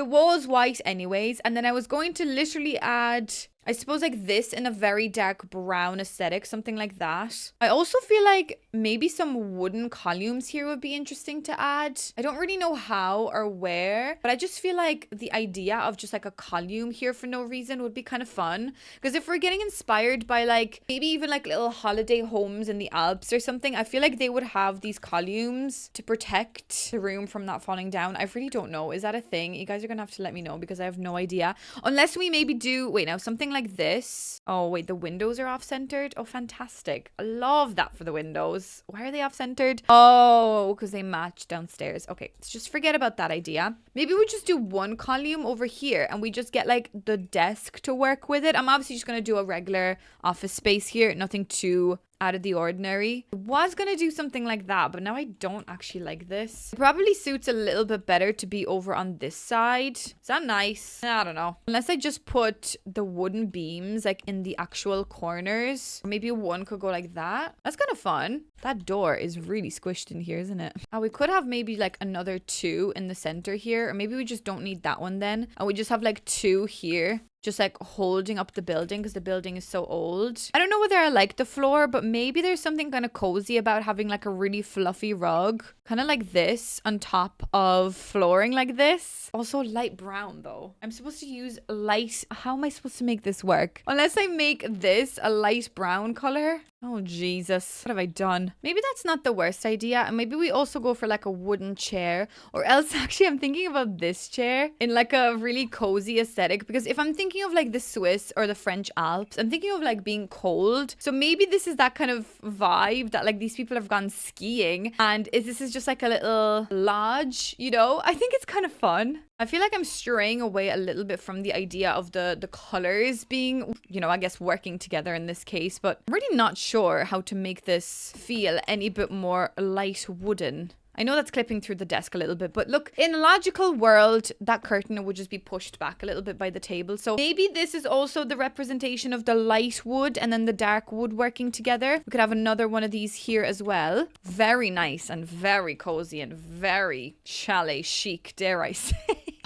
walls white anyways, and then I was going to literally add, I suppose, like this in a very dark brown aesthetic, something like that. I also feel like maybe some wooden columns here would be interesting to add. I don't really know how or where, but I just feel like the idea of just like a column here for no reason would be kind of fun. Because if we're getting inspired by like maybe even like little holiday homes in the Alps or something, I feel like they would have these columns to protect the room from not falling down. I really don't know. Is that a thing? You guys are gonna have to let me know because I have no idea. Unless we maybe do, wait, now something like this. Oh wait, the windows are off-centered. Oh, fantastic. I love that for the windows. Why are they off-centered? Oh, because they match downstairs. Okay, let's just forget about that idea. Maybe we just do one column over here and we just get like the desk to work with it. I'm obviously just going to do a regular office space here. Nothing too out of the ordinary. I was gonna do something like that, but now I don't actually like this. It probably suits a little bit better to be over on this side. Is that nice? I don't know. Unless I just put the wooden beams like in the actual corners. Or maybe one could go like that. That's kind of fun. That door is really squished in here, isn't it? Oh, we could have maybe like another 2 in the center here. Or maybe we just don't need that one then. And we just have like 2 here. Just like holding up the building because the building is so old. I don't know whether I like the floor, but maybe there's something kind of cozy about having like a really fluffy rug. Kind of like this on top of flooring like this. Also light brown though. I'm supposed to use light. How am I supposed to make this work? Unless I make this a light brown color. Oh, Jesus. What have I done? Maybe that's not the worst idea. And maybe we also go for like a wooden chair. Or else, actually, I'm thinking about this chair in like a really cozy aesthetic. Because if I'm thinking of like the Swiss or the French Alps, I'm thinking of like being cold. So maybe this is that kind of vibe that like these people have gone skiing. And this is just like a little lodge, you know? I think it's kind of fun. I feel like I'm straying away a little bit from the idea of the colors being, you know, I guess working together in this case, but I'm really not sure how to make this feel any bit more light wooden. I know that's clipping through the desk a little bit, but look, in a logical world, that curtain would just be pushed back a little bit by the table. So maybe this is also the representation of the light wood and then the dark wood working together. We could have another one of these here as well. Very nice and very cozy and very chalet chic, dare I say.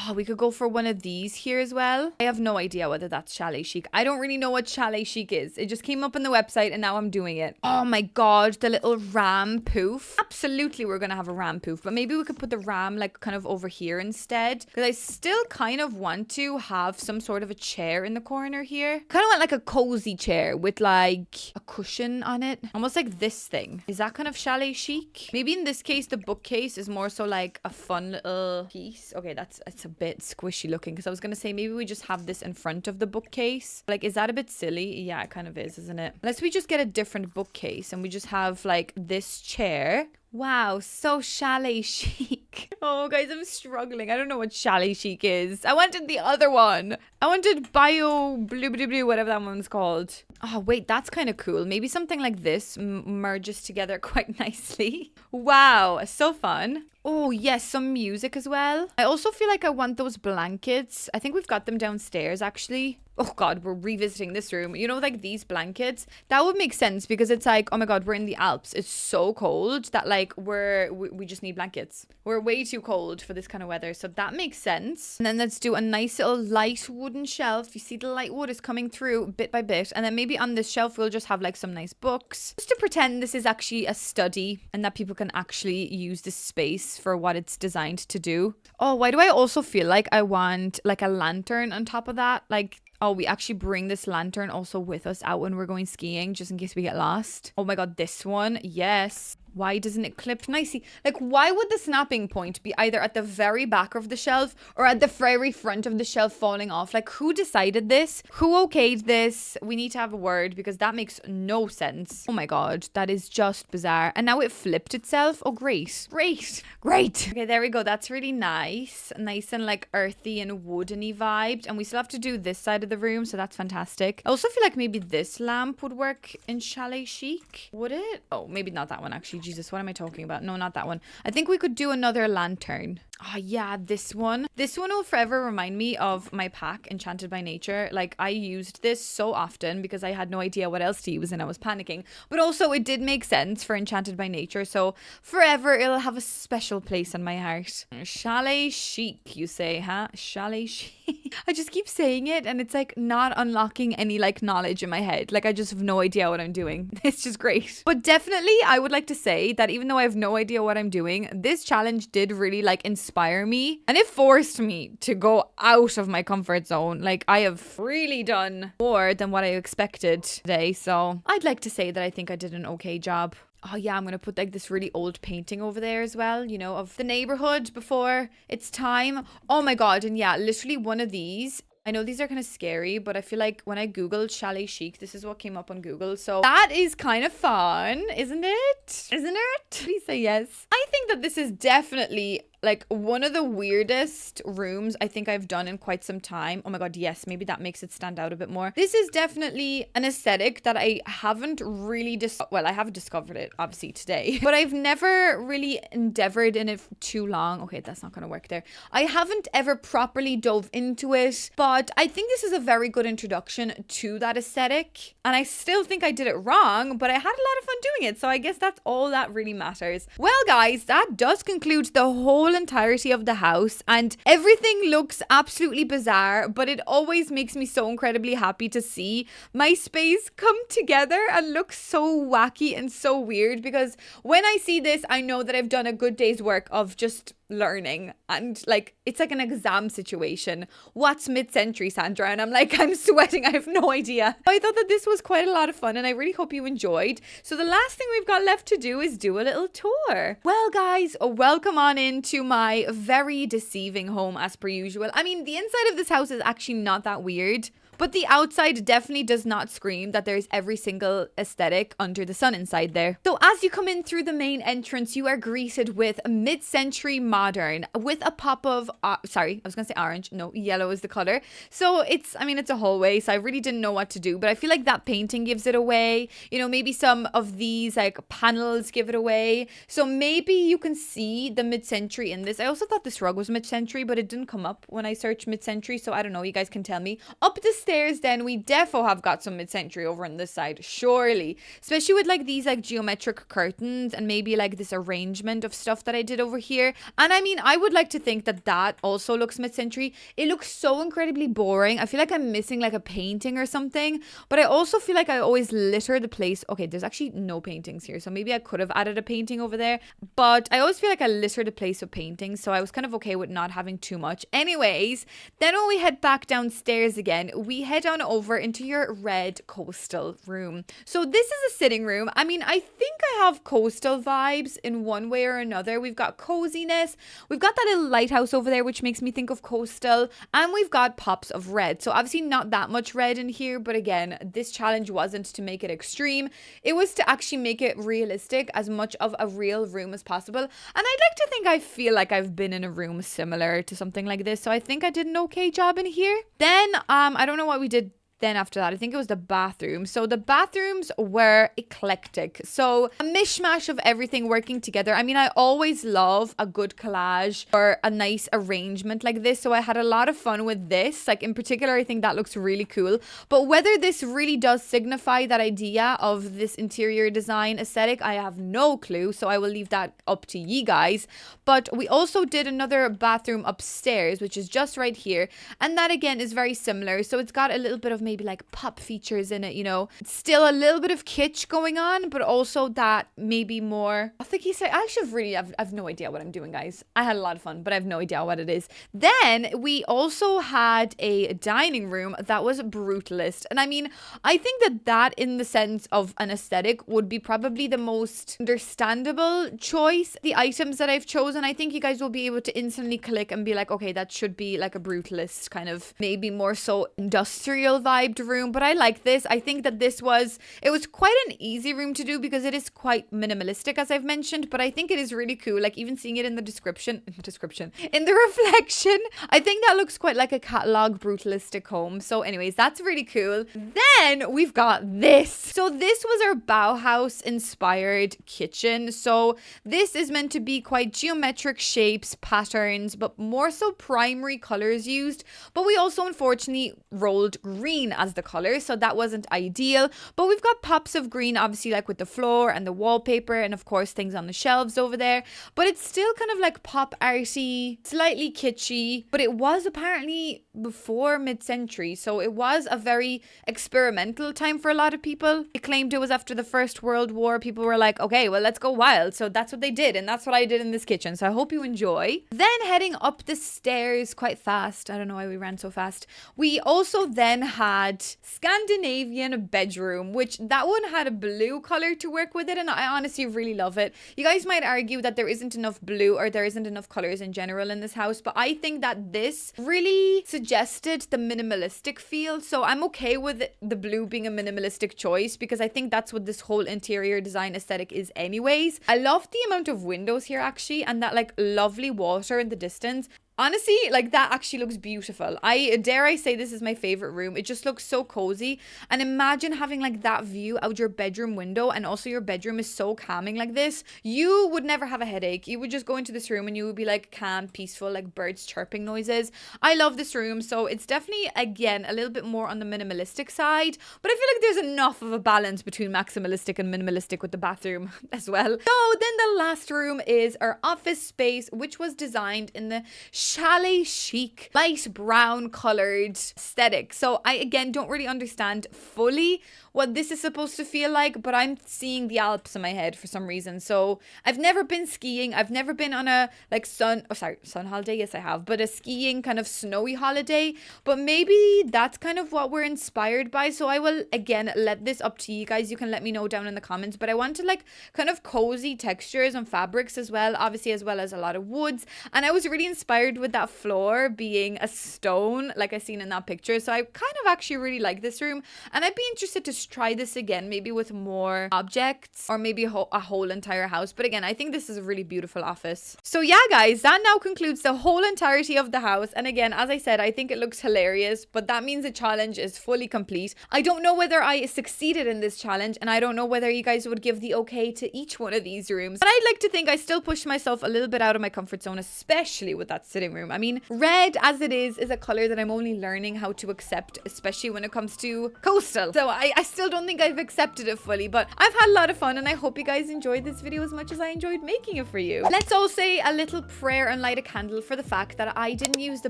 Oh, we could go for one of these here as well. I have no idea whether that's chalet chic. I don't really know what chalet chic is. It just came up on the website and now I'm doing it. Oh my God, the little ram poof. Absolutely, we're going to have a ram poof, but maybe we could put the ram like kind of over here instead. Because I still kind of want to have some sort of a chair in the corner here. Kind of want like a cozy chair with like a cushion on it. Almost like this thing. Is that kind of chalet chic? Maybe in this case, the bookcase is more so like a fun little piece. Okay, it's a bit squishy looking because I was gonna say maybe we just have this in front of the bookcase. Like, is that a bit silly? Yeah, it kind of is, isn't it? Unless we just get a different bookcase and we just have like this chair. Wow, so chalet chic. Oh, guys, I'm struggling. I don't know what chalet chic is. I wanted the other one. I wanted bio blue, blue, blue, whatever that one's called. Oh, wait, that's kind of cool. Maybe something like this merges together quite nicely. Wow, so fun. Oh, yes, some music as well. I also feel like I want those blankets. I think we've got them downstairs, actually. Oh, God, we're revisiting this room. You know, like these blankets? That would make sense because it's like, oh my God, we're in the Alps. It's so cold that like we just need blankets. We're way too cold for this kind of weather. So that makes sense. And then let's do a nice little light wooden shelf. You see the light wood is coming through bit by bit. And then maybe on this shelf, we'll just have like some nice books. Just to pretend this is actually a study and that people can actually use this space for what it's designed to do. Oh, why do I also feel like I want like a lantern on top of that? Like, oh, we actually bring this lantern also with us out when we're going skiing, just in case we get lost. Oh my God, this one. Yes. Why doesn't it clip nicely? Like, why would the snapping point be either at the very back of the shelf or at the very front of the shelf falling off? Like, who decided this? Who okayed this? We need to have a word because that makes no sense. Oh my God, that is just bizarre. And now it flipped itself. Oh, great. Great. Great. Okay, there we go. That's really nice. Nice and like earthy and woodeny vibed. And we still have to do this side of the room, so that's fantastic. I also feel like maybe this lamp would work in chalet chic. Would it? Oh, maybe not that one actually. Jesus, what am I talking about? No, not that one. I think we could do another lantern. Oh yeah, this one. This one will forever remind me of my pack, Enchanted by Nature. Like, I used this so often because I had no idea what else to use and I was panicking. But also, it did make sense for Enchanted by Nature. So, forever, it'll have a special place in my heart. Chalet chic, you say, huh? Chalet chic. I just keep saying it and it's like not unlocking any like knowledge in my head. Like, I just have no idea what I'm doing. It's just great. But definitely, I would like to say that even though I have no idea what I'm doing, this challenge did really like inspire me and it forced me to go out of my comfort zone. Like, I have really done more than what I expected today, so I'd like to say that I think I did an okay job. Oh yeah, I'm gonna put like this really old painting over there as well, you know, of the neighborhood before its time. Oh my God. And yeah, literally one of these. I know these are kind of scary, but I feel like when I Googled chalet chic, this is what came up on Google. So that is kind of fun, isn't it? Isn't it? Please say yes. I think that this is definitely like one of the weirdest rooms I think I've done in quite some time. Oh my god, yes, maybe that makes it stand out a bit more. This is definitely an aesthetic that I haven't really well, I haven't discovered it obviously today, but I've never really endeavored in it for too long. Okay, that's not gonna work there. I haven't ever properly dove into it, but I think this is a very good introduction to that aesthetic, and I still think I did it wrong, but I had a lot of fun doing it, so I guess that's all that really matters. Well guys, that does conclude the whole entirety of the house, and everything looks absolutely bizarre, but it always makes me so incredibly happy to see my space come together and look so wacky and so weird, because when I see this, I know that I've done a good day's work of just learning, and like it's like an exam situation. What's mid-century, Sandra? And I'm like, I'm sweating, I have no idea. I thought that this was quite a lot of fun, and I really hope you enjoyed. So the last thing we've got left to do is do a little tour. Well guys, welcome on into my very deceiving home as per usual. I mean, the inside of this house is actually not that weird, but the outside definitely does not scream that there's every single aesthetic under the sun inside there. So as you come in through the main entrance, you are greeted with mid-century modern with a pop of, sorry, I was gonna say orange. No, yellow is the color. So it's, I mean, it's a hallway, so I really didn't know what to do, but I feel like that painting gives it away. You know, maybe some of these like panels give it away. So maybe you can see the mid-century in this. I also thought this rug was mid-century, but it didn't come up when I searched mid-century, so I don't know, you guys can tell me. Up the stairs then, we defo have got some mid-century over on this side, surely, especially with like these like geometric curtains and maybe like this arrangement of stuff that I did over here. And I mean, I would like to think that that also looks mid-century. It looks so incredibly boring. I feel like I'm missing like a painting or something, but I also feel like I always litter the place. Okay, there's actually no paintings here, so maybe I could have added a painting over there, but I always feel like I litter the place with paintings, so I was kind of okay with not having too much. Anyways, then when we head back downstairs again, we head on over into your red coastal room. So this is a sitting room. I mean, I think I have coastal vibes in one way or another. We've got coziness, we've got that little lighthouse over there, which makes me think of coastal, and we've got pops of red. So obviously not that much red in here, but again, this challenge wasn't to make it extreme. It was to actually make it realistic, as much of a real room as possible. And I'd like to think I feel like I've been in a room similar to something like this, so I think I did an okay job in here. Then I don't know what we did then after that. I think it was the bathroom. So the bathrooms were eclectic. So a mishmash of everything working together. I mean, I always love a good collage or a nice arrangement like this. So I had a lot of fun with this. Like in particular, I think that looks really cool. But whether this really does signify that idea of this interior design aesthetic, I have no clue. So I will leave that up to you guys. But we also did another bathroom upstairs, which is just right here. And that again is very similar. So it's got a little bit of maybe like pop features in it, you know, still a little bit of kitsch going on, but also that maybe more, I think he said, I actually really I've no idea what I'm doing, guys. I had a lot of fun, but I have no idea what it is. Then we also had a dining room that was brutalist, and I mean, I think that in the sense of an aesthetic would be probably the most understandable choice. The items that I've chosen, I think you guys will be able to instantly click and be like, okay, that should be like a brutalist kind of, maybe more so industrial vibed room. But I like this. I think that it was quite an easy room to do because it is quite minimalistic, as I've mentioned, but I think it is really cool. Like even seeing it in the description, in the reflection, I think that looks quite like a catalog brutalistic home. So anyways, that's really cool. Then we've got this. So this was our Bauhaus inspired kitchen. So this is meant to be quite geometric shapes, patterns, but more so primary colors used. But we also unfortunately rolled green as the color, so that wasn't ideal. But we've got pops of green, obviously, like with the floor and the wallpaper, and of course things on the shelves over there. But it's still kind of like pop arty, slightly kitschy, but it was apparently before mid-century, so it was a very experimental time for a lot of people. It claimed it was after the First World War. People were like, okay, well, let's go wild. So that's what they did, and that's what I did in this kitchen. So I hope you enjoy. Then heading up the stairs quite fast, I don't know why we ran so fast, we also then had had Scandinavian bedroom, which that one had a blue color to work with it, and I honestly really love it. You guys might argue that there isn't enough blue or there isn't enough colors in general in this house, but I think that this really suggested the minimalistic feel. So I'm okay with the blue being a minimalistic choice because I think that's what this whole interior design aesthetic is anyways. I love the amount of windows here actually, and that like lovely water in the distance. Honestly, like that actually looks beautiful. I dare I say this is my favorite room. It just looks so cozy. And imagine having like that view out your bedroom window, and also your bedroom is so calming like this. You would never have a headache. You would just go into this room and you would be like calm, peaceful, like birds chirping noises. I love this room. So it's definitely, again, a little bit more on the minimalistic side, but I feel like there's enough of a balance between maximalistic and minimalistic with the bathroom as well. So then the last room is our office space, which was designed in the chalet chic, light brown colored aesthetic. So I again don't really understand fully what this is supposed to feel like, but I'm seeing the Alps in my head for some reason. So I've never been skiing. I've never been on a like sun holiday. Yes, I have, but a skiing kind of snowy holiday. But maybe that's kind of what we're inspired by. So I will again let this up to you guys. You can let me know down in the comments. But I wanted like kind of cozy textures and fabrics as well, obviously, as well as a lot of woods. And I was really inspired with that floor being a stone, like I seen in that picture. So I kind of actually really like this room, and I'd be interested to try this again, maybe with more objects or maybe a whole entire house. But again, I think this is a really beautiful office. So yeah, guys, that now concludes the whole entirety of the house. And again, as I said, I think it looks hilarious, but that means the challenge is fully complete. I don't know whether I succeeded in this challenge, and I don't know whether you guys would give the okay to each one of these rooms. But I'd like to think I still pushed myself a little bit out of my comfort zone, especially with that sitting room. I mean, red as it is a color that I'm only learning how to accept, especially when it comes to coastal. So I still don't think I've accepted it fully, but I've had a lot of fun, and I hope you guys enjoyed this video as much as I enjoyed making it for you. Let's all say a little prayer and light a candle for the fact that I didn't use the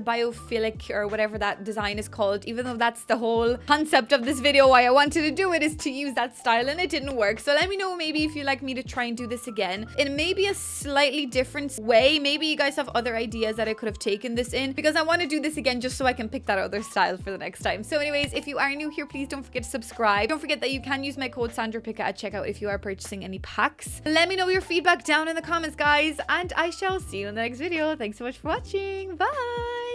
biophilic or whatever that design is called, even though that's the whole concept of this video. Why I wanted to do it is to use that style, and it didn't work. So let me know maybe if you'd like me to try and do this again in maybe a slightly different way. Maybe you guys have other ideas that I could have taken this in, because I want to do this again just so I can pick that other style for the next time. So anyways, if you are new here, please don't forget to subscribe. Don't forget that you can use my code SandraPicka at checkout if you are purchasing any packs. Let me know your feedback down in the comments, guys, and I shall see you in the next video. Thanks so much for watching. Bye.